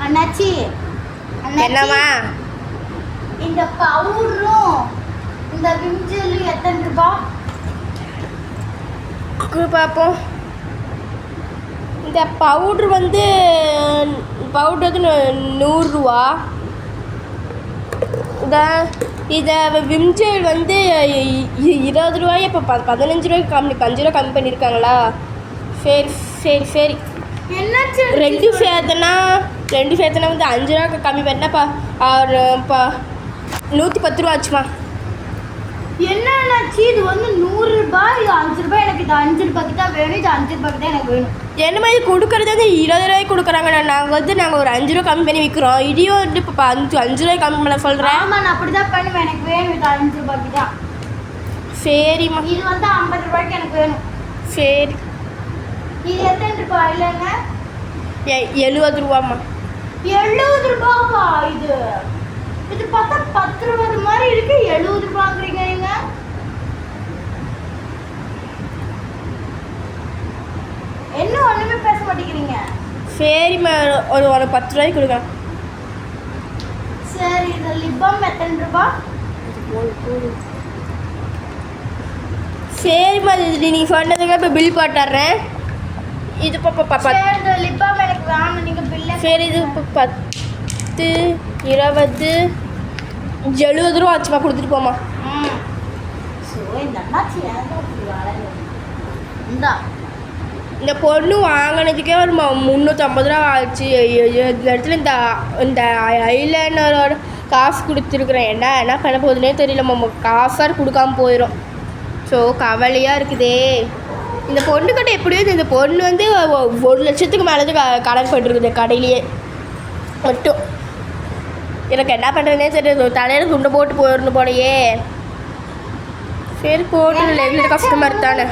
அண்ணாச்சி என்னம்மா இந்த பவுடரும் இந்த விம்ஜெல்லும் எத்தனை ரூபா? பார்ப்போம். இந்த பவுட்ரு வந்து 100 ரூபா. இதை விம்ஜெல் வந்து 20 ரூபாய். இப்போ 15 ரூபாய்க்கு கம்மி, 5 ரூபா கம்மி பண்ணியிருக்காங்களா? சரி சரி சரி. என்னாச்சு? ரெண்டு சேர்த்தனா வந்து 5 ரூபா கம்மி பண்ணாப்பா. 110 ரூபா ஆச்சுமா. என்னாச்சு? இது வந்து 100 ரூபாய், இது 5 ரூபாய். எனக்கு இது 5 ரூபாய்க்கு தான் வேணும், இது 5 ரூபாய்க்கு தான் எனக்கு வேணும். என்ன மாதிரி கொடுக்குறது வந்து 20 ரூபாய்க்கு கொடுக்குறாங்க. நாங்கள் ஒரு 5 ரூபா கம்மி பண்ணி விற்கிறோம். இடியும் வந்து இப்போ 5 ரூபாய்க்கு கம்மி பண்ண சொல்கிறேன். ஆமாம், நான் அப்படி தான் பண்ணுவேன். எனக்கு வேணும் இது 5 ரூபாய்க்கு தான். சரிம்மா. இது வந்து 50 ரூபாய்க்கு எனக்கு வேணும். சரி. இது எத்தனை ரூபாய்? இல்லைங்க 70 ரூபாம்மா. 70 ரூபாவா? இது பார்த்தா 10 ரூபாய் மாதிரி இருக்கு. 70 ரூபாங்கிறீங்க நீங்க? என்ன ஒண்ணுமே பேச மாட்டேங்கிறீங்க? சரிம்மா, ஒரு 10 ரூபாய்க்கு கொடுக்கலாம். சரி, இந்த லிப் பாம் எத்தனை ரூபாய்? சரிம்மா, இது நீங்கள் சொன்னதுக்கு இப்போ பில் போட்டுறேன். இது இப்போ சரி, இந்த லிப் பாம் எனக்கு வேணும். நீங்கள் பில்லை சரி. இது இப்போ 10, 20, 70 ரூபா ஆச்சுமா. கொடுத்துட்டு போமா. ஸோ இந்த அண்ணாச்சி இந்தா இந்த பொண்ணு வாங்கினதுக்கே ஒரு 350 ரூபா ஆச்சு. இந்த இடத்துல இந்த ஐலைனரோட காசு கொடுத்துருக்குறேன். என்ன பண்ண போகுதுன்னே தெரியல. காசார் கொடுக்காம போயிடும். ஸோ கவலையாக இருக்குதே. இந்த பொண்ணுக்கிட்ட எப்படியும் இந்த பொண்ணு வந்து 1 லட்சத்துக்கு மேலே கடன் போட்டுருக்குது கடையிலேயே மட்டும். எனக்கு என்ன பண்ணுறதுனே தெரியல. தலையில் துண்டை போட்டு போயிடணும் போலையே. சரி போட்டு ரெகுலர் கஸ்டமர் தானே.